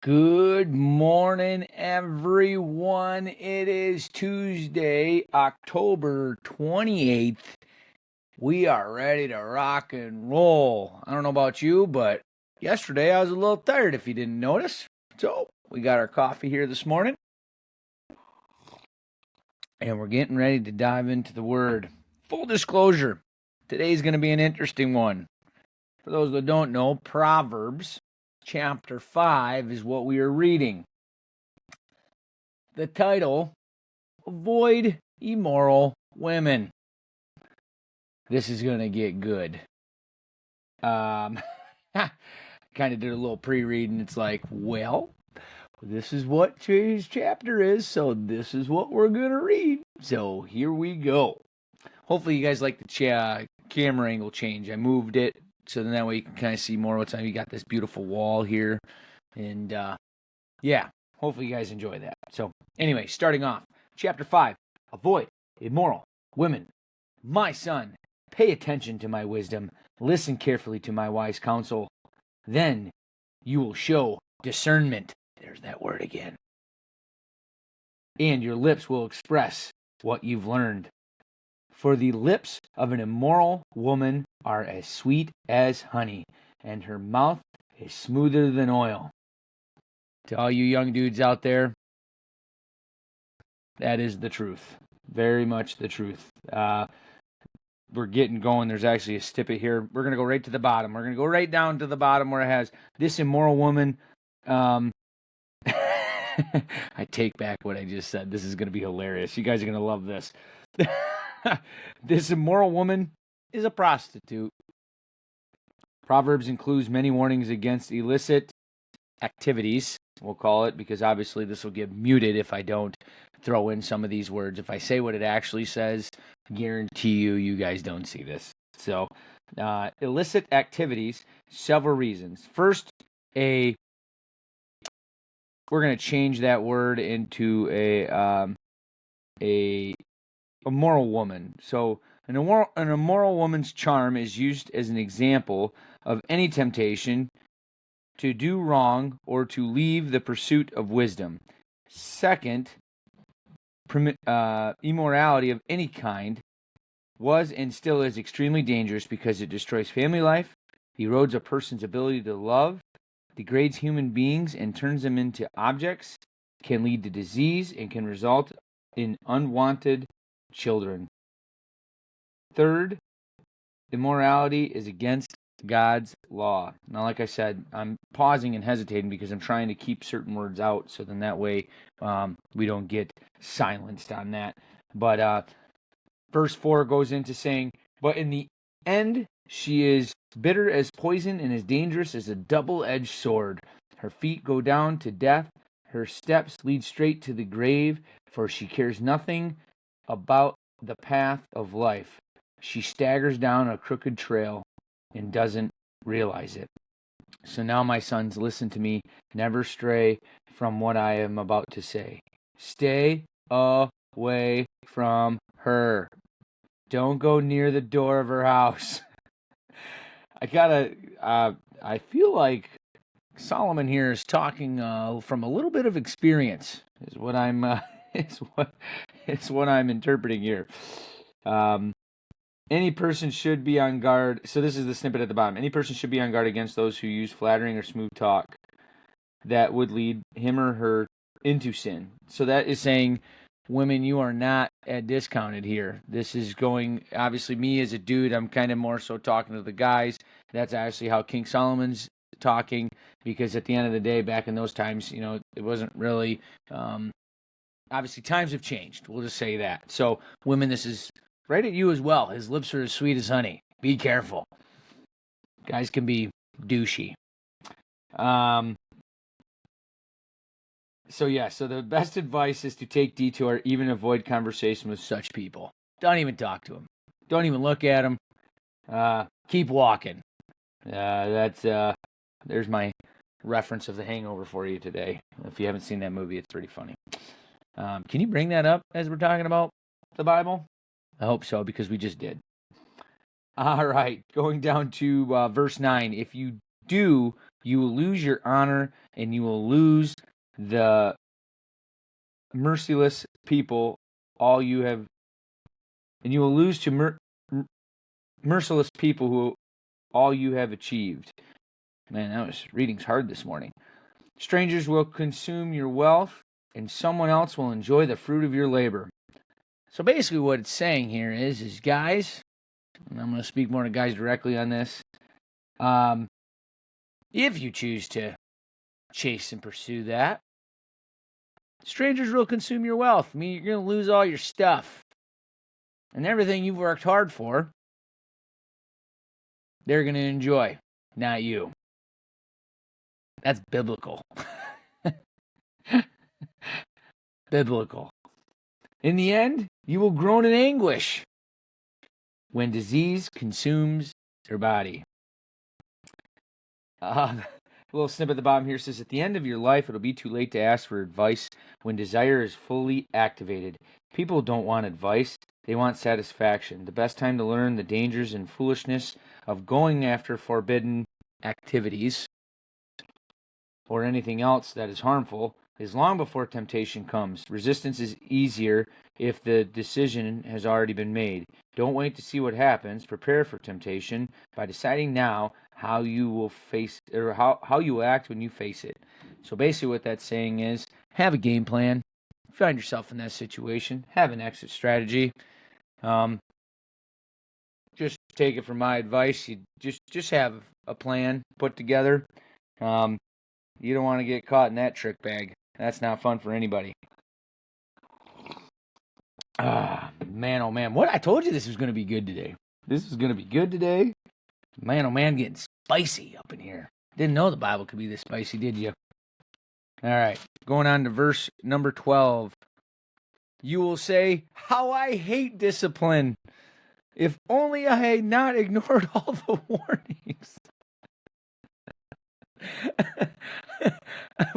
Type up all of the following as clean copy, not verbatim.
Good morning, everyone. It is Tuesday, October 28th. We are ready to rock and roll. I don't know about you, but yesterday I was a little tired if you didn't notice. So we got our coffee here this morning, and we're getting ready to dive into the Word. Full disclosure, today's going to be an interesting one. For those that don't know, Proverbs Chapter 5 is what we are reading. The title, Avoid Immoral Women. This is going to get good. Kind of did a little pre-read, and it's like, well, this is what today's chapter is, so this is what we're going to read. So here we go. Hopefully you guys like the camera angle change. I moved it so then that way you can kind of see more what's on. You got this beautiful wall here, and yeah, hopefully you guys enjoy that. So anyway, starting off, chapter 5, Avoid Immoral Women. My son, pay attention to my wisdom. Listen carefully to my wise counsel. Then you will show discernment. There's that word again. And your lips will express what you've learned. For the lips of an immoral woman are as sweet as honey, and her mouth is smoother than oil. To all you young dudes out there, that is the truth. Very much the truth. We're getting going. There's actually a snippet here. We're going to go right to the bottom. We're going to go right down to the bottom where it has this immoral woman. I take back what I just said. This is going to be hilarious. You guys are going to love this. This immoral woman is a prostitute. Proverbs includes many warnings against illicit activities, we'll call it, because obviously this will get muted if I don't throw in some of these words. If I say what it actually says, guarantee you guys don't see this. So, illicit activities, several reasons. First, we're going to change that word into a immoral woman. So, an immoral woman's charm is used as an example of any temptation to do wrong or to leave the pursuit of wisdom. Second, immorality of any kind was and still is extremely dangerous because it destroys family life, erodes a person's ability to love, degrades human beings and turns them into objects, can lead to disease, and can result in unwanted children. Third, immorality is against God's law. Now, like I said, I'm pausing and hesitating because I'm trying to keep certain words out so then that way we don't get silenced on that. But verse 4 goes into saying, but in the end she is bitter as poison and as dangerous as a double-edged sword. Her feet go down to death. Her steps lead straight to the grave, for she cares nothing about the path of life. She staggers down a crooked trail and doesn't realize it. So now, my sons, listen to me. Never stray from what I am about to say. Stay away from her. Don't go near the door of her house. I feel like Solomon here is talking from a little bit of experience, is what I'm interpreting here. Any person should be on guard. So this is the snippet at the bottom. Any person should be on guard against those who use flattering or smooth talk that would lead him or her into sin. So that is saying, women, you are not discounted here. This is going, obviously, me as a dude, I'm kind of more so talking to the guys. That's actually how King Solomon's talking, because at the end of the day, back in those times, it wasn't really, obviously, times have changed. We'll just say that. So, women, this is right at you as well. His lips are as sweet as honey. Be careful. Guys can be douchey. So the best advice is to take detour, even avoid conversation with such people. Don't even talk to them. Don't even look at them. Keep walking. There's my reference of The Hangover for you today. If you haven't seen that movie, it's pretty funny. Can you bring that up as we're talking about the Bible? I hope so, because we just did. All right, going down to verse 9. If you do You will lose your honor, and you will lose the merciless people all you have, and you will lose to merciless people who all you have achieved. Man, reading's hard this morning. Strangers will consume your wealth, and someone else will enjoy the fruit of your labor. So basically what it's saying here is guys, and I'm going to speak more to guys directly on this, if you choose to chase and pursue that, strangers will consume your wealth. I mean, you're going to lose all your stuff. And everything you've worked hard for, they're going to enjoy, not you. That's biblical. Biblical. In the end, you will groan in anguish when disease consumes your body. A little snippet at the bottom here says, at the end of your life, it'll be too late to ask for advice when desire is fully activated. People don't want advice. They want satisfaction. The best time to learn the dangers and foolishness of going after forbidden activities or anything else that is harmful is long before temptation comes. Resistance is easier if the decision has already been made. Don't wait to see what happens. Prepare for temptation by deciding now how you will face, or how you will act when you face it. So basically what that's saying is, have a game plan. Find yourself in that situation. Have an exit strategy. Just take it from my advice. You just have a plan put together. You don't want to get caught in that trick bag. That's not fun for anybody. Man, oh man. What? I told you this was going to be good today. This is going to be good today. Man, oh man, getting spicy up in here. Didn't know the Bible could be this spicy, did you? All right, going on to verse number 12. You will say, how I hate discipline. If only I had not ignored all the warnings.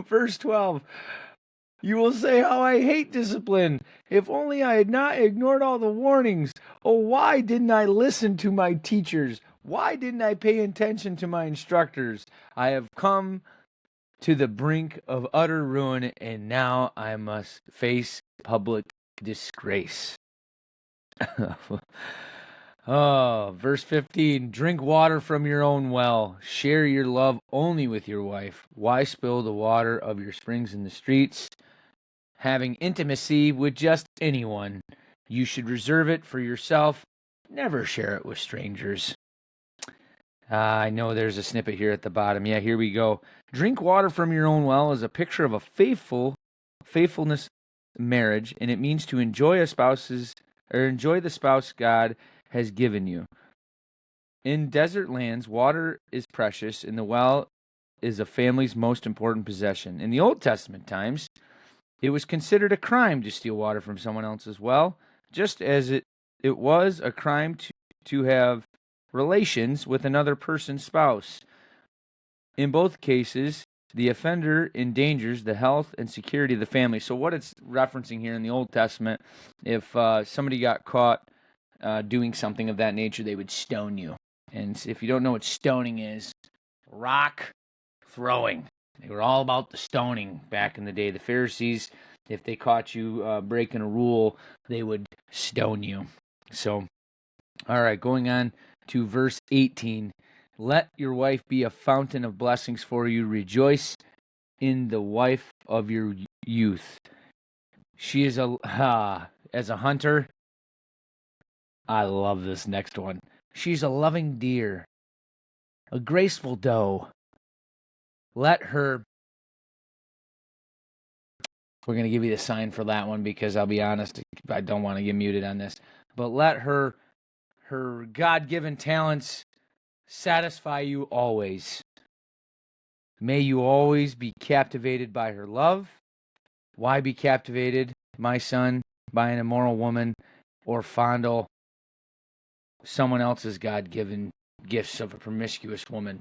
Verse 12. You will say, how I hate discipline. If only I had not ignored all the warnings. Oh, why didn't I listen to my teachers? Why didn't I pay attention to my instructors? I have come to the brink of utter ruin, and now I must face public disgrace. Verse 15, drink water from your own well. Share your love only with your wife. Why spill the water of your springs in the streets? Having intimacy with just anyone, you should reserve it for yourself. Never share it with strangers. I know there's a snippet here at the bottom. Yeah, here we go. Drink water from your own well is a picture of a faithfulness marriage, and it means to enjoy the spouse God has given you. In desert lands, water is precious, and the well is a family's most important possession. In the Old Testament times, it was considered a crime to steal water from someone else's well, just as it was a crime to have relations with another person's spouse. In both cases, the offender endangers the health and security of the family. So what it's referencing here in the Old Testament, if somebody got caught doing something of that nature, they would stone you. And if you don't know what stoning is, rock throwing. They were all about the stoning back in the day. The Pharisees, if they caught you breaking a rule, they would stone you. So, all right, going on to verse 18. Let your wife be a fountain of blessings for you. Rejoice in the wife of your youth. She is as a hunter. I love this next one. She's a loving deer, a graceful doe. Let her. We're going to give you the sign for that one because I'll be honest, I don't want to get muted on this. But let her God-given talents satisfy you always. May you always be captivated by her love. Why be captivated, my son, by an immoral woman or fondle someone else's God-given gifts of a promiscuous woman?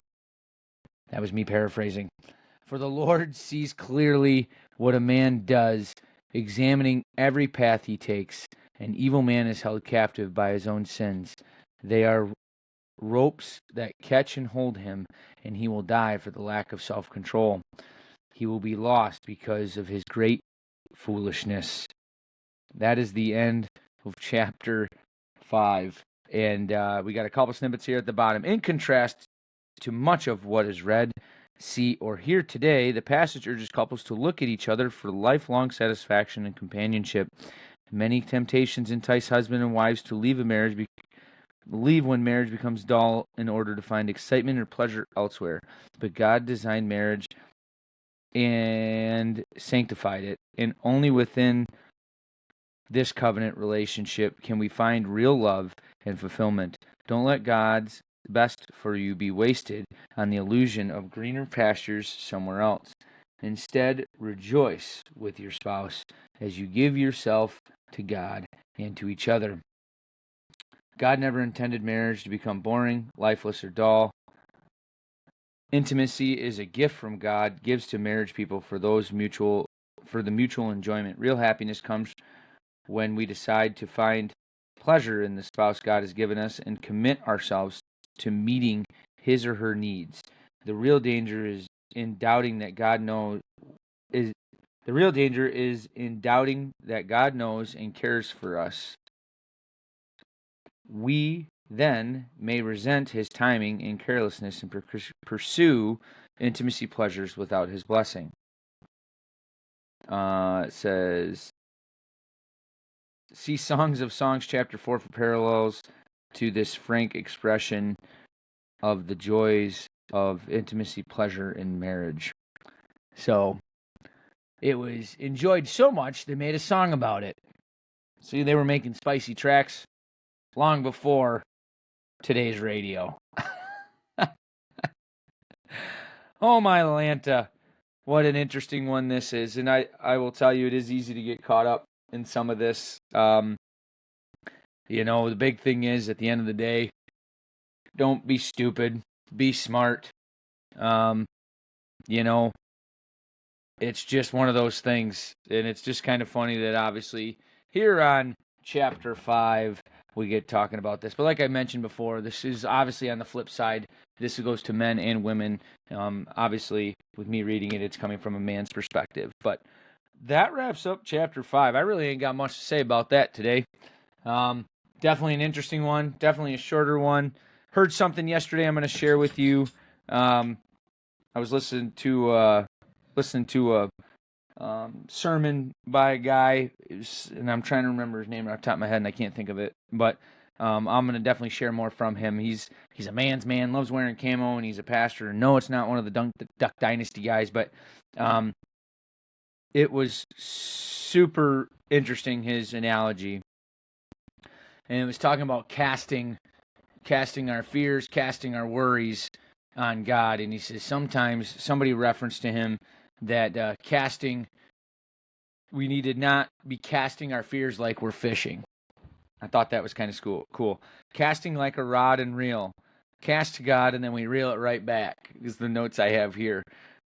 That was me paraphrasing. For the Lord sees clearly what a man does, examining every path he takes. An evil man is held captive by his own sins. They are ropes that catch and hold him, and he will die for the lack of self-control. He will be lost because of his great foolishness. That is the end of chapter 5. And we got a couple snippets here at the bottom. In contrast to much of what is read, see, or hear today, the passage urges couples to look at each other for lifelong satisfaction and companionship. Many temptations entice husbands and wives to leave when marriage becomes dull in order to find excitement or pleasure elsewhere. But God designed marriage and sanctified it, and only within this covenant relationship can we find real love and fulfillment. Don't let God's best for you be wasted on the illusion of greener pastures somewhere else. Instead, rejoice with your spouse as you give yourself to God and to each other. God never intended marriage to become boring, lifeless, or dull. Intimacy is a gift from God, gives to marriage people for the mutual enjoyment. Real happiness comes when we decide to find pleasure in the spouse God has given us and commit ourselves to meeting his or her needs. The real danger is in doubting that God knows and cares for us. We then may resent his timing and carelessness and pursue intimacy pleasures without his blessing. It says, see Songs of Songs, chapter 4, for parallels to this frank expression of the joys of intimacy, pleasure in marriage. So, it was enjoyed so much, they made a song about it. See, they were making spicy tracks long before today's radio. Oh, my Lanta. What an interesting one this is. And I will tell you, it is easy to get caught up in some of this. The big thing is, at the end of the day, don't be stupid. Be smart. It's just one of those things. And it's just kind of funny that obviously here on chapter 5, we get talking about this. But like I mentioned before, this is obviously on the flip side. This goes to men and women. Obviously, with me reading it, it's coming from a man's perspective. But that wraps up chapter 5. I really ain't got much to say about that today. Definitely an interesting one. Definitely a shorter one. Heard something yesterday I'm going to share with you. I was listening to a sermon by a guy, and I'm trying to remember his name off the top of my head, and I can't think of it. But I'm going to definitely share more from him. He's a man's man, loves wearing camo, and he's a pastor. No, it's not one of the Duck Dynasty guys, but it was super interesting, his analogy. And it was talking about casting our fears, casting our worries on God. And he says sometimes somebody referenced to him that we need to not be casting our fears like we're fishing. I thought that was kind of cool. Casting like a rod and reel. Cast to God, and then we reel it right back, is the notes I have here.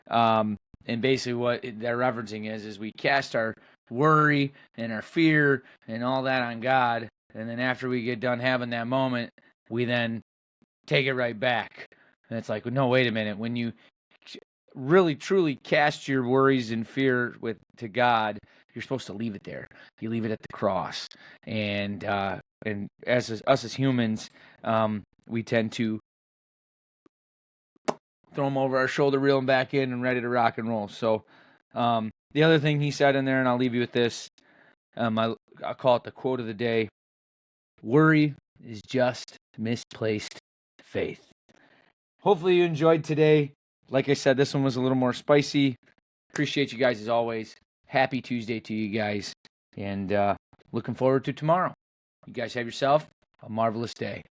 And basically what they're referencing is we cast our worry and our fear and all that on God, and then after we get done having that moment, we then take it right back. And it's like, no, wait a minute. When you really, truly cast your worries and fear to God, you're supposed to leave it there. You leave it at the cross. And as us as humans, we tend to throw them over our shoulder, reel them back in, and ready to rock and roll. So the other thing he said in there, and I'll leave you with this, I'll call it the quote of the day: worry is just misplaced faith. Hopefully you enjoyed today. Like I said, this one was a little more spicy. Appreciate you guys as always. Happy Tuesday to you guys. And looking forward to tomorrow. You guys have yourself a marvelous day.